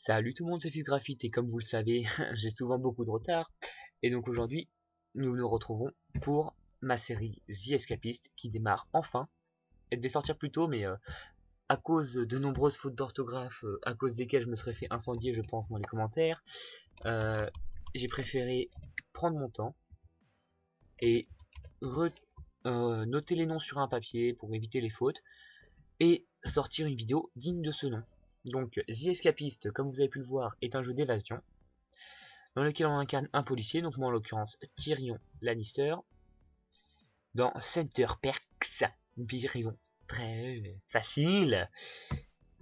Salut tout le monde, c'est FilsGraphite et comme vous le savez, j'ai souvent beaucoup de retard. Et donc aujourd'hui, nous nous retrouvons pour ma série The Escapist qui démarre enfin. Elle devait sortir plus tôt, mais à cause de nombreuses fautes d'orthographe, à cause desquelles je me serais fait incendier, je pense, dans les commentaires, euh, j'ai préféré prendre mon temps et noter les noms sur un papier pour éviter les fautes et sortir une vidéo digne de ce nom. Donc The Escapist, comme vous avez pi le voir, est un jeu d'évasion dans lequel on incarne un policier, donc moi en l'occurrence Tyrion Lannister, dans Center Perks, une prison très facile.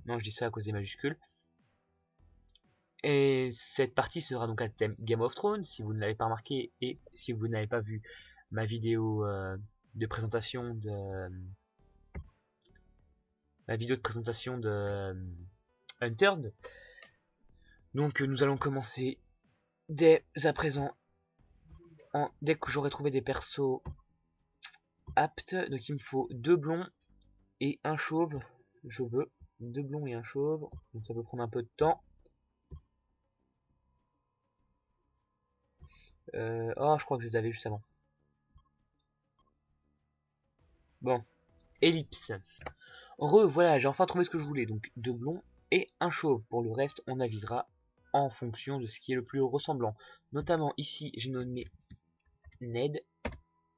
Non, je dis ça à cause des majuscules. Et cette partie sera donc à thème Game of Thrones, si vous ne l'avez pas remarqué, et si vous n'avez pas vu ma vidéo de présentation de Hunted. Donc nous allons commencer dès à présent, dès que j'aurai trouvé des persos aptes. Donc il me faut 2 blonds et un chauve. Je veux 2 blonds et un chauve, donc ça peut prendre un peu de temps. Oh, je crois que je les avais juste avant. Bon, ellipse. Voilà, j'ai enfin trouvé ce que je voulais. Donc 2 blonds et un chauve. Pour le reste, on avisera en fonction de ce qui est le plus ressemblant. Notamment ici, j'ai nommé Ned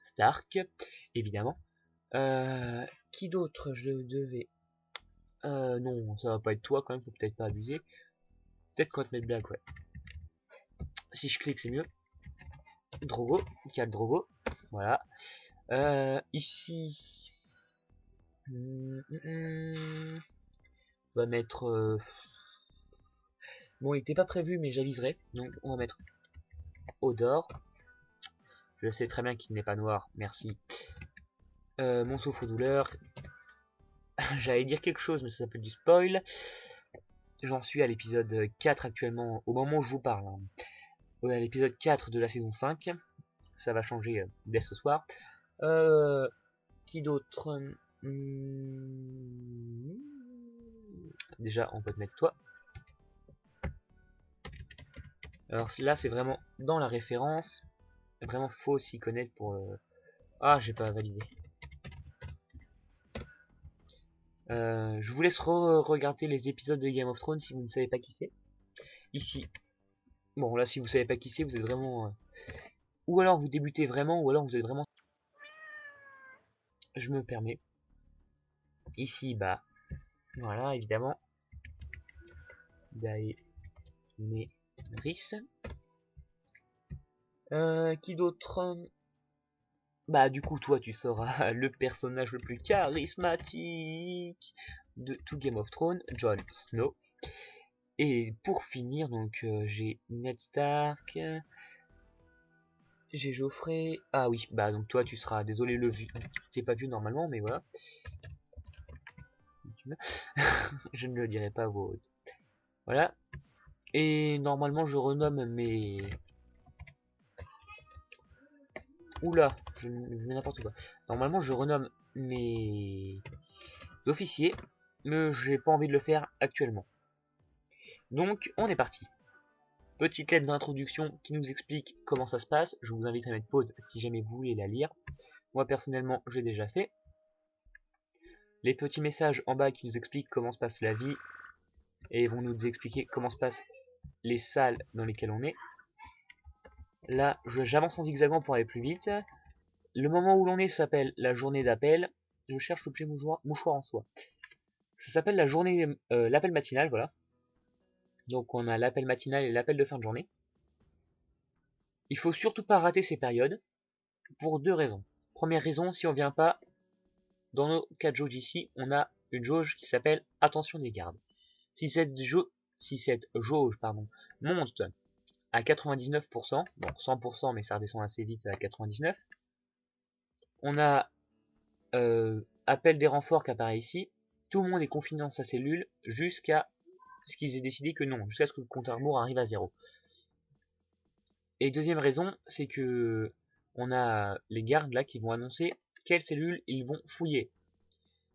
Stark, évidemment. Qui d'autre je devais... non, ça va pas être toi quand même, faut peut-être pas abuser. Peut-être qu'on va te mettre Black, ouais. Si je clique, c'est mieux. Drogo, 4 Drogo, voilà. Ici, on va mettre... Bon, il n'était pas prévu, mais j'aviserai. Donc, on va mettre Odor. Je sais très bien qu'il n'est pas noir, merci. Mon souffre-douleur. J'allais dire quelque chose, mais ça s'appelle du spoil. J'en suis à l'épisode 4 actuellement, au moment où je vous parle. Hein. À l'épisode 4 de la saison 5. Ça va changer dès ce soir. Qui d'autre? Déjà, on peut te mettre toi. Alors là, c'est vraiment dans la référence. Vraiment, faut s'y connaître pour... Ah, j'ai pas validé. Je vous laisse regarder les épisodes de Game of Thrones si vous ne savez pas qui c'est. Ici. Bon, là, si vous savez pas qui c'est, vous êtes vraiment... Ou alors vous débutez vraiment, ou alors vous êtes vraiment... Je me permets. Ici, bah... Voilà, évidemment. Daenerys. Qui d'autre? Bah du coup toi tu seras le personnage le plus charismatique de tout Game of Thrones, Jon Snow. Et pour finir donc j'ai Ned Stark, j'ai Joffrey. Ah oui, bah donc toi tu seras, désolé le vu, t'es pas vu normalement mais voilà. Je ne le dirai pas à voix haute. Voilà. Et normalement je renomme mes... Oula, je mets n'importe quoi. Normalement je renomme mes officiers, mais j'ai pas envie de le faire actuellement. Donc on est parti. Petite lettre d'introduction qui nous explique comment ça se passe. Je vous invite à mettre pause si jamais vous voulez la lire. Moi personnellement j'ai déjà fait. Les petits messages en bas qui nous expliquent comment se passe la vie et vont nous expliquer comment se passent les salles dans lesquelles on est. Là j'avance en zigzagant pour aller plus vite. Le moment où l'on est s'appelle la journée d'appel. Je cherche le petit mouchoir en soie. Ça s'appelle la journée, l'appel matinal, voilà. Donc on a l'appel matinal et l'appel de fin de journée. Il faut surtout pas rater ces périodes pour 2 raisons. Première raison, si on vient pas dans nos 4 jauges ici, on a une jauge qui s'appelle attention des gardes. Si cette jauge monte à 99%, bon 100% mais ça redescend assez vite à 99%, on a appel des renforts qui apparaît ici. Tout le monde est confiné dans sa cellule jusqu'à ce qu'ils aient décidé que non, jusqu'à ce que le compteur amour arrive à 0. Et deuxième raison, c'est que on a les gardes là qui vont annoncer quelles cellules ils vont fouiller.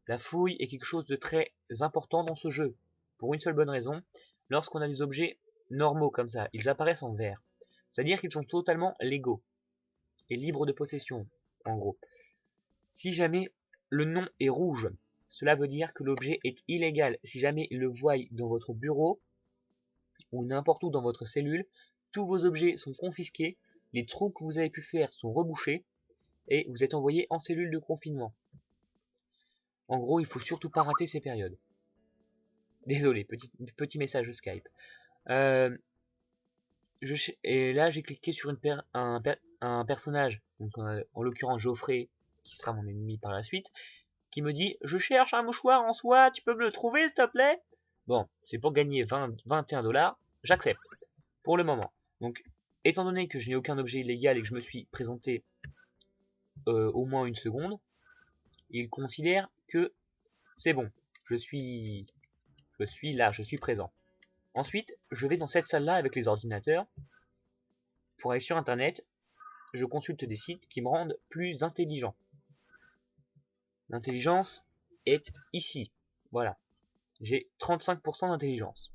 La fouille est quelque chose de très important dans ce jeu, pour une seule bonne raison, lorsqu'on a des objets normaux comme ça, ils apparaissent en vert. C'est-à-dire qu'ils sont totalement légaux et libres de possession, en gros. Si jamais le nom est rouge, cela veut dire que l'objet est illégal. Si jamais il le voit dans votre bureau ou n'importe où dans votre cellule, tous vos objets sont confisqués, les trous que vous avez pu faire sont rebouchés et vous êtes envoyé en cellule de confinement. En gros, il faut surtout pas rater ces périodes. Désolé, petit message de Skype. Et là, j'ai cliqué sur un personnage, donc en l'occurrence Geoffrey, qui sera mon ennemi par la suite, qui me dit « Je cherche un mouchoir en soie, tu peux me le trouver s'il te plaît ?» Bon, c'est pour gagner 21 $, j'accepte, pour le moment. Donc, étant donné que je n'ai aucun objet illégal et que je me suis présenté au moins une seconde, il considère que c'est bon, je suis là, je suis présent. Ensuite, je vais dans cette salle-là avec les ordinateurs. Pour aller sur internet, je consulte des sites qui me rendent plus intelligent. L'intelligence est ici. Voilà. J'ai 35% d'intelligence.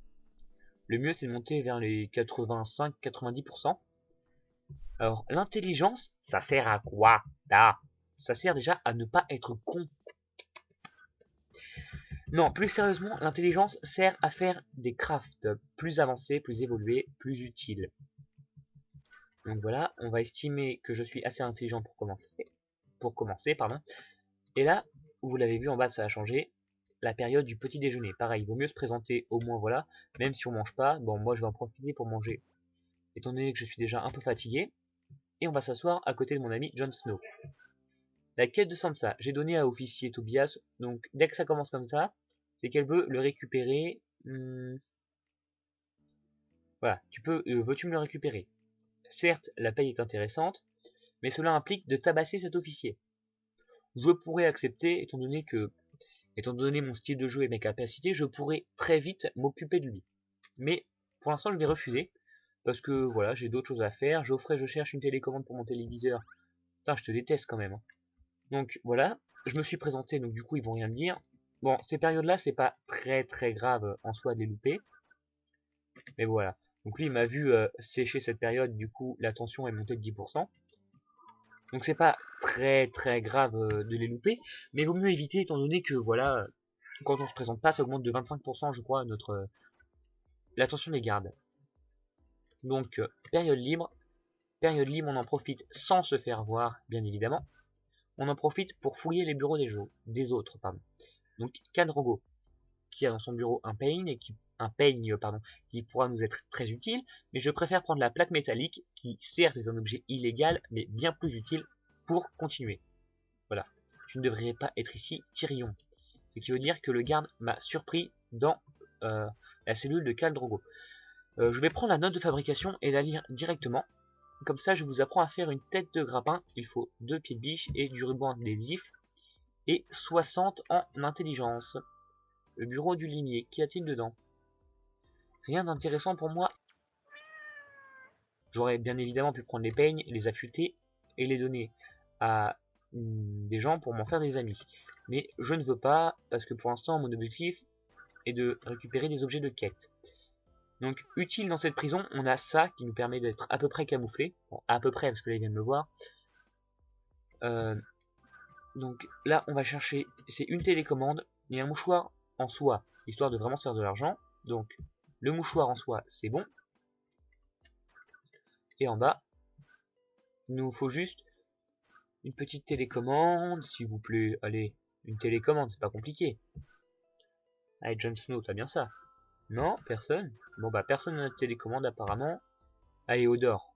Le mieux, c'est de monter vers les 85-90%. Alors, l'intelligence, ça sert à quoi? Là, ça sert déjà à ne pas être con. Non, plus sérieusement, l'intelligence sert à faire des crafts plus avancés, plus évolués, plus utiles. Donc voilà, on va estimer que je suis assez intelligent pour commencer, pardon. Et là, vous l'avez vu en bas, ça a changé. La période du petit déjeuner, pareil, il vaut mieux se présenter au moins, voilà, même si on mange pas. Bon, moi je vais en profiter pour manger, étant donné que je suis déjà un peu fatigué. Et on va s'asseoir à côté de mon ami Jon Snow. La quête de Sansa, j'ai donné à officier Tobias, donc dès que ça commence comme ça, c'est qu'elle veut le récupérer. Voilà, veux-tu me le récupérer? Certes, la paye est intéressante, mais cela implique de tabasser cet officier. Je pourrais accepter, étant donné mon style de jeu et mes capacités, je pourrais très vite m'occuper de lui. Mais pour l'instant, je vais refuser, parce que voilà, j'ai d'autres choses à faire. Geoffrey, je cherche une télécommande pour mon téléviseur. Putain, je te déteste quand même. Hein. Donc voilà, je me suis présenté, donc du coup, ils vont rien me dire. Bon, ces périodes-là, c'est pas très très grave en soi de les louper. Mais voilà. Donc lui, il m'a vu sécher cette période, du coup, la tension est montée de 10%. Donc c'est pas très très grave de les louper, mais il vaut mieux éviter étant donné que voilà, quand on se présente pas, ça augmente de 25% je crois l'attention des gardes. Donc période libre on en profite sans se faire voir bien évidemment. On en profite pour fouiller les bureaux des autres, pardon. Donc Khal Drogo qui a dans son bureau un peigne qui pourra nous être très utile, mais je préfère prendre la plaque métallique qui certes est un objet illégal mais bien plus utile pour continuer. Voilà, tu ne devrais pas être ici, Tyrion. Ce qui veut dire que le garde m'a surpris dans la cellule de Khal Drogo. Je vais prendre la note de fabrication et la lire directement. Comme ça, je vous apprends à faire une tête de grappin. Il faut 2 pieds de biche et du ruban adhésif. Et 60 en intelligence. Le bureau du limier, qu'y a-t-il dedans? Rien d'intéressant pour moi. J'aurais bien évidemment pu prendre les peignes, les affûter et les donner à des gens pour m'en faire des amis. Mais je ne veux pas, parce que pour l'instant, mon objectif est de récupérer des objets de quête. Donc, utile dans cette prison, on a ça qui nous permet d'être à peu près camouflé. Bon, à peu près, parce que là, il vient de me voir. Donc là, on va chercher, c'est une télécommande et un mouchoir en soie, histoire de vraiment se faire de l'argent. Donc, le mouchoir en soie, c'est bon. Et en bas, il nous faut juste une petite télécommande, s'il vous plaît. Allez, une télécommande, c'est pas compliqué. Allez, Jon Snow, t'as bien ça? Non, personne. Bon bah, personne n'a de télécommande apparemment. Allez, Odor.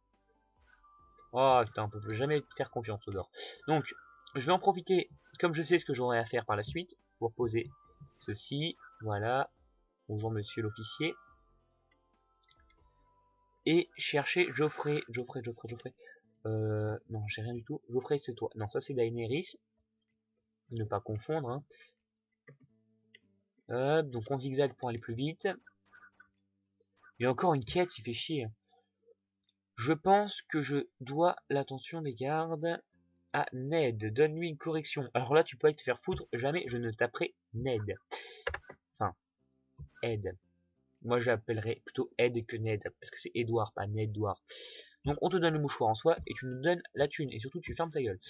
Oh putain, on peut jamais faire confiance, Odor. Donc, je vais en profiter, comme je sais ce que j'aurai à faire par la suite, pour poser ceci. Voilà. Bonjour monsieur l'officier. Et chercher Geoffrey. Non, j'ai rien du tout. Geoffrey, c'est toi. Non, ça c'est Daenerys. Ne pas confondre. Hein. Donc on zigzag pour aller plus vite. Il y a encore une quête, il fait chier. Je pense que je dois l'attention des gardes à Ned. Donne-lui une correction. Alors là, tu peux aller te faire foutre. Jamais je ne taperai Ned. Enfin, Ed. Moi, j'appellerais plutôt Ed que Ned, parce que c'est Edouard, pas Nedouard. Donc, on te donne le mouchoir en soi, et tu nous donnes la thune, et surtout, tu fermes ta gueule.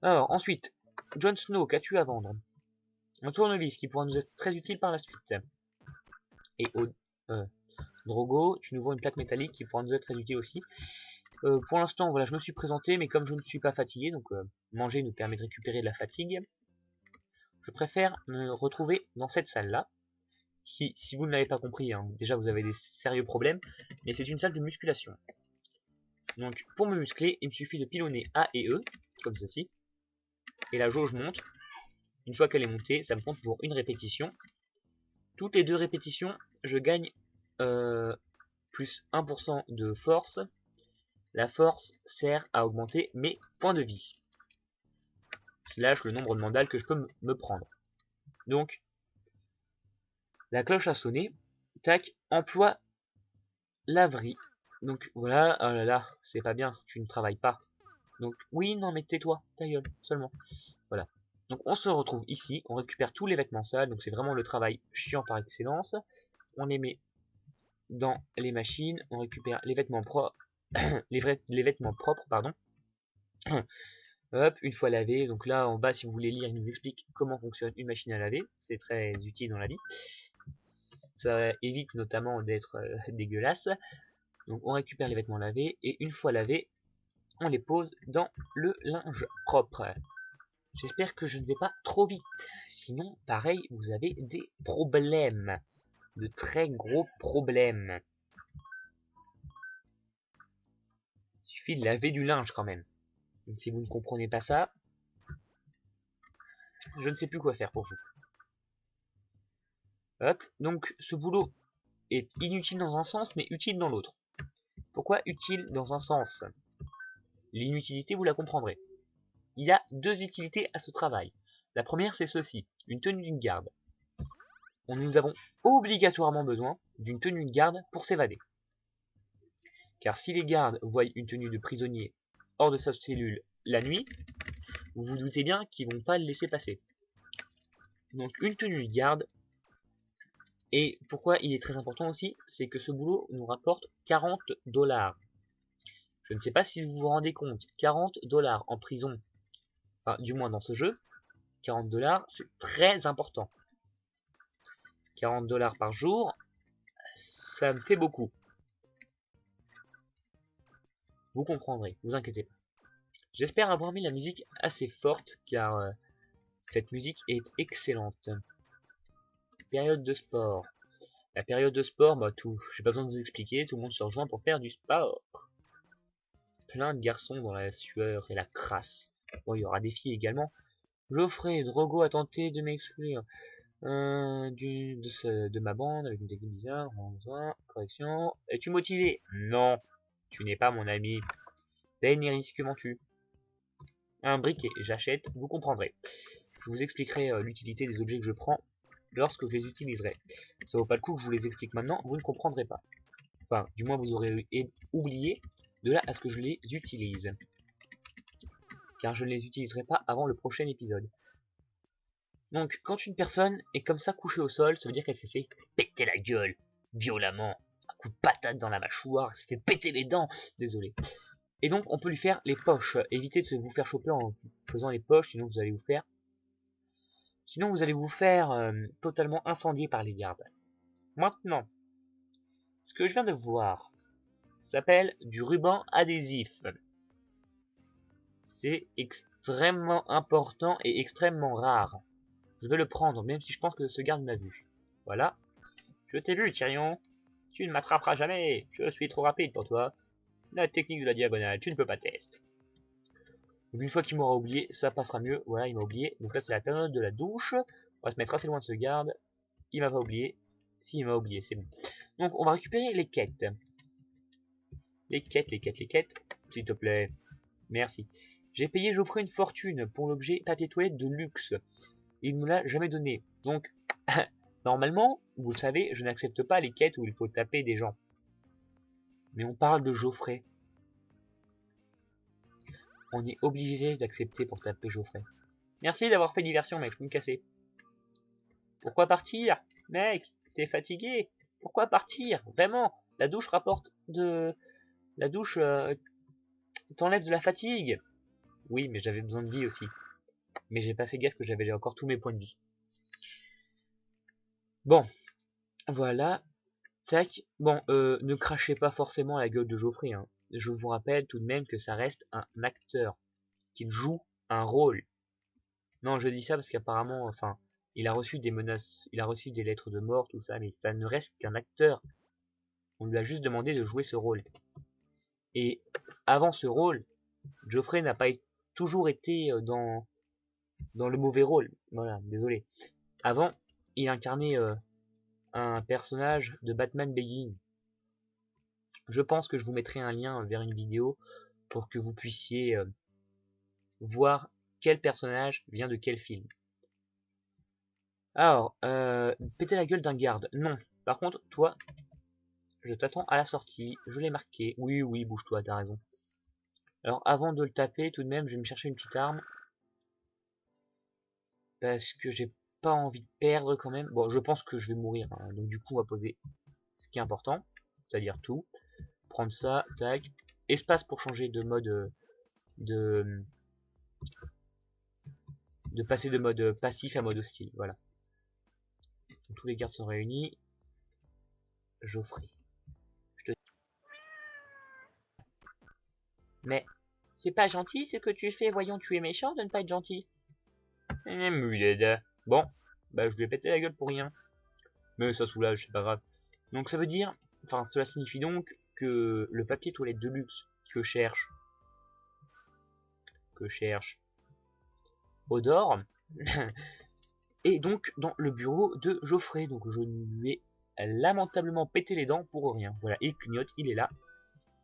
Alors, ensuite, Jon Snow, qu'as-tu à vendre? Un tournevis qui pourra nous être très utile par la suite. Et Drogo, tu nous vends une plaque métallique qui pourra nous être très utile aussi. Pour l'instant, voilà, je me suis présenté, mais comme je ne suis pas fatigué, donc manger nous permet de récupérer de la fatigue, je préfère me retrouver dans cette salle-là. Si vous ne l'avez pas compris, hein, déjà vous avez des sérieux problèmes, mais c'est une salle de musculation. Donc pour me muscler, il me suffit de pilonner A et E, comme ceci, et la jauge monte. Une fois qu'elle est montée, ça me compte pour une répétition. Toutes les 2 répétitions, je gagne plus 1% de force. La force sert à augmenter mes points de vie. Slash le nombre de mandales que je peux me prendre. Donc, la cloche a sonné. Tac, emploi laverie. Donc voilà, oh là là, c'est pas bien, tu ne travailles pas. Donc oui, non mais tais-toi, ta gueule, seulement. Voilà. Donc on se retrouve ici, on récupère tous les vêtements sales, donc c'est vraiment le travail chiant par excellence. On les met dans les machines, on récupère les vêtements propres, les vêtements propres, pardon. Hop, une fois lavé, donc là en bas si vous voulez lire, il nous explique comment fonctionne une machine à laver, c'est très utile dans la vie. Ça évite notamment d'être dégueulasse. Donc on récupère les vêtements lavés et une fois lavés, on les pose dans le linge propre. J'espère que je ne vais pas trop vite, sinon pareil vous avez des problèmes, de très gros problèmes. Il suffit de laver du linge quand même. Donc, si vous ne comprenez pas ça, je ne sais plus quoi faire pour vous. Hop, donc ce boulot est inutile dans un sens mais utile dans l'autre. Pourquoi utile dans un sens? L'inutilité vous la comprendrez. Il y a 2 utilités à ce travail. La première c'est ceci, une tenue d'une garde. Nous avons obligatoirement besoin d'une tenue de garde pour s'évader. Car si les gardes voient une tenue de prisonnier hors de sa cellule la nuit, vous vous doutez bien qu'ils vont pas le laisser passer. Donc une tenue de garde. Et pourquoi il est très important aussi, c'est que ce boulot nous rapporte 40 $. Je ne sais pas si vous vous rendez compte, 40 $ en prison, enfin du moins dans ce jeu, 40 $, c'est très important. 40 $ par jour, ça me fait beaucoup. Vous comprendrez, vous inquiétez pas. J'espère avoir mis la musique assez forte, car cette musique est excellente. Période de sport. La période de sport, bah j'ai pas besoin de vous expliquer, tout le monde se rejoint pour faire du sport. Plein de garçons dans la sueur et la crasse. Bon, il y aura des filles également. Geoffrey, Drogo a tenté de m'exclure de ma bande avec une technique bizarre. Correction. Es-tu motivé? Non, tu n'es pas mon ami. Daenerys, que m'en-tu? Un briquet, j'achète, vous comprendrez. Je vous expliquerai l'utilité des objets que je prends lorsque je les utiliserai. Ça vaut pas le coup que je vous les explique maintenant, vous ne comprendrez pas. Enfin, du moins vous aurez oublié de là à ce que je les utilise. Car je ne les utiliserai pas avant le prochain épisode. Donc, quand une personne est comme ça couchée au sol, ça veut dire qu'elle s'est fait péter la gueule, violemment. Un coup de patate dans la mâchoire, elle s'est fait péter les dents, désolé. Et donc, on peut lui faire les poches. Évitez de vous faire choper en faisant les poches, sinon vous allez vous faire totalement incendier par les gardes. Maintenant, ce que je viens de voir s'appelle du ruban adhésif. C'est extrêmement important et extrêmement rare. Je vais le prendre, même si je pense que ce garde m'a vu. Voilà. Je t'ai vu, Tyrion. Tu ne m'attraperas jamais. Je suis trop rapide pour toi. La technique de la diagonale, tu ne peux pas tester. Donc une fois qu'il m'aura oublié, ça passera mieux. Voilà, il m'a oublié. Donc là, c'est la période de la douche. On va se mettre assez loin de ce garde. Il m'a pas oublié. Si, il m'a oublié, c'est bon. Donc, on va récupérer les quêtes. Les quêtes, s'il te plaît. Merci. J'ai payé Geoffrey une fortune pour l'objet papier toilette de luxe. Il ne me l'a jamais donné. Donc, normalement, vous le savez, je n'accepte pas les quêtes où il faut taper des gens. Mais on parle de Geoffrey. On est obligé d'accepter pour taper Geoffrey. Merci d'avoir fait diversion, mec, je peux me casser. Pourquoi partir? Mec, t'es fatigué? Pourquoi partir? Vraiment, la douche rapporte de... La douche t'enlève de la fatigue. Oui, mais j'avais besoin de vie aussi. Mais j'ai pas fait gaffe que j'avais encore tous mes points de vie. Bon, voilà. Tac. Bon, ne crachez pas forcément à la gueule de Geoffrey, hein. Je vous rappelle tout de même que ça reste un acteur, qu'il joue un rôle. Non, je dis ça parce qu'apparemment, enfin, il a reçu des menaces, il a reçu des lettres de mort, tout ça, mais ça ne reste qu'un acteur. On lui a juste demandé de jouer ce rôle. Et avant ce rôle, Geoffrey n'a pas toujours été dans le mauvais rôle. Voilà, désolé. Avant, il incarnait un personnage de Batman Begins. Je pense que je vous mettrai un lien vers une vidéo pour que vous puissiez voir quel personnage vient de quel film. Alors, péter la gueule d'un garde. Non. Par contre, toi, je t'attends à la sortie. Je l'ai marqué. Oui, oui, bouge-toi, t'as raison. Alors, avant de le taper, tout de même, je vais me chercher une petite arme. Parce que j'ai pas envie de perdre quand même. Bon, je pense que je vais mourir, hein. Donc du coup, on va poser ce qui est important. C'est-à-dire tout. Prendre ça, tac. Espace pour changer de mode... de passer de mode passif à mode hostile. Voilà. Donc, tous les gardes sont réunis. Geoffrey. Mais c'est pas gentil ce que tu fais, voyons, tu es méchant de ne pas être gentil. Bon, bah je lui ai pété la gueule pour rien. Mais ça soulage, c'est pas grave. Donc ça veut dire, enfin cela signifie donc que le papier toilette de luxe que cherche Odor est donc dans le bureau de Geoffrey. Donc je lui ai lamentablement pété les dents pour rien. Voilà, il clignote, il est là.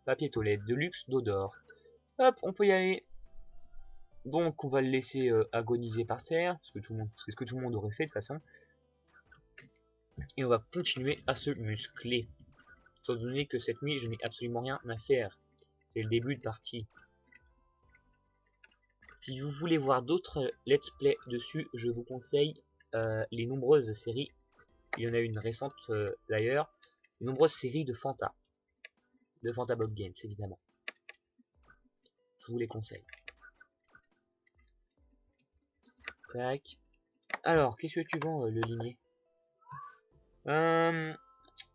Papier toilette de luxe d'Odor. Hop, on peut y aller. Donc on va le laisser agoniser par terre, c'est ce que tout le monde aurait fait de toute façon. Et on va continuer à se muscler. Étant donné que cette nuit je n'ai absolument rien à faire. C'est le début de partie. Si vous voulez voir d'autres let's play dessus, je vous conseille les nombreuses séries. Il y en a une récente d'ailleurs. Les nombreuses séries de Fanta. De Fanta Bob Games évidemment. Je vous les conseille. Tac. Alors, qu'est-ce que tu vends, le limier?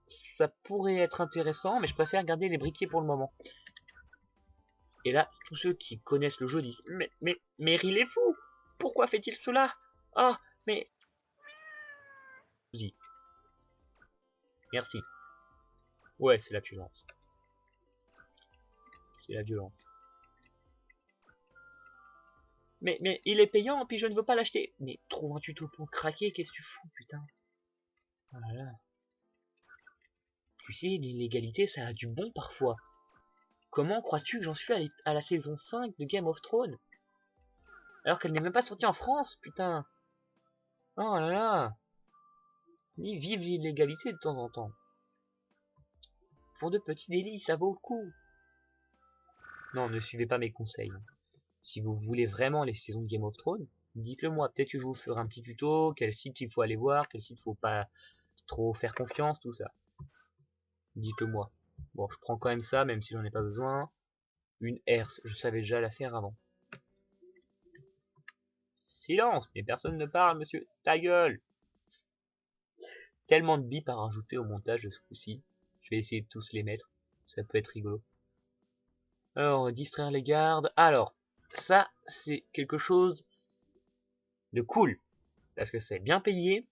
Ça pourrait être intéressant, mais je préfère garder les briquets pour le moment. Et là, tous ceux qui connaissent le jeu disent mais Rill est fou! Pourquoi fait-il cela? Ah, mais... Merci. Ouais, c'est la violence. C'est la violence. Mais il est payant, puis je ne veux pas l'acheter. Mais trouve un tuto pour craquer, qu'est-ce que tu fous, putain? Voilà. Tu sais, l'illégalité, ça a du bon parfois. Comment crois-tu que j'en suis à la saison 5 de Game of Thrones? Alors qu'elle n'est même pas sortie en France, putain. Oh là là. Vive l'illégalité de temps en temps. Pour de petits délits, ça vaut le coup. Non, ne suivez pas mes conseils. Si vous voulez vraiment les saisons de Game of Thrones, dites-le moi. Peut-être que je vous ferai un petit tuto, quel site il faut aller voir, quel site il faut pas trop faire confiance, tout ça. Dites-le moi. Bon, je prends quand même ça, même si j'en ai pas besoin. Une herse, je savais déjà la faire avant. Silence, mais personne ne parle, monsieur. Ta gueule! Tellement de bips à rajouter au montage ce coup-ci. Je vais essayer de tous les mettre. Ça peut être rigolo. Alors, distraire les gardes. Alors, ça, c'est quelque chose de cool. Parce que c'est bien payé.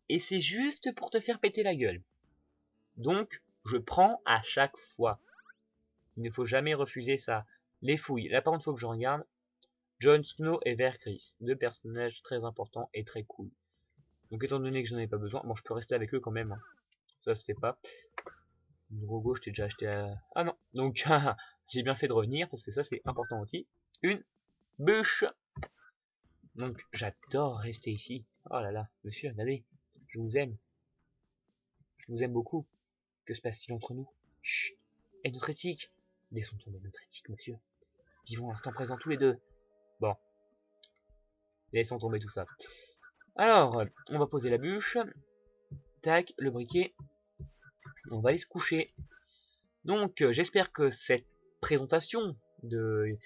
Et c'est juste pour te faire péter la gueule. Donc, je prends à chaque fois. Il ne faut jamais refuser ça. Les fouilles. Là, par contre, il faut que je regarde. Jon Snow et Vercris. Deux personnages très importants et très cool. Donc, étant donné que je n'en ai pas besoin, bon, je peux rester avec eux quand même. Hein. Ça se fait pas. Drogo, je t'ai déjà acheté à... Ah non. Donc, j'ai bien fait de revenir parce que ça, c'est important aussi. Une bûche. Donc, j'adore rester ici. Oh là là, monsieur, regardez. Je vous aime. Je vous aime beaucoup. Que se passe-t-il entre nous? Chut. Et notre éthique? Laissons tomber notre éthique, monsieur. Vivons l'instant présent tous les deux. Bon. Laissons tomber tout ça. Alors, on va poser la bûche. Tac, le briquet. On va aller se coucher. Donc j'espère que cette présentation de...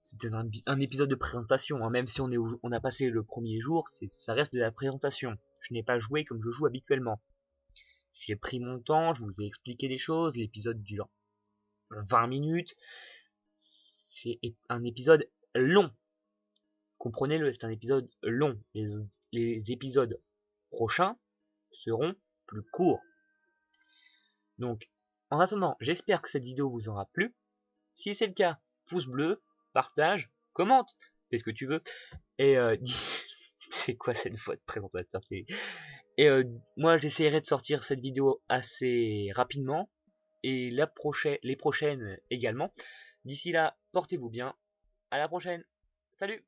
C'était un épisode de présentation, hein, même si on a passé le premier jour, ça reste de la présentation. Je n'ai pas joué comme je joue habituellement. J'ai pris mon temps, je vous ai expliqué des choses, l'épisode dure 20 minutes. C'est un épisode long. Comprenez-le, c'est un épisode long. Les épisodes prochains seront plus courts. Donc, en attendant, j'espère que cette vidéo vous aura plu. Si c'est le cas, pouce bleu, partage, commente, fais ce que tu veux. Et c'est quoi cette voix de présentateur? Et moi j'essaierai de sortir cette vidéo assez rapidement. Et les prochaines également. D'ici là, portez-vous bien. À la prochaine. Salut!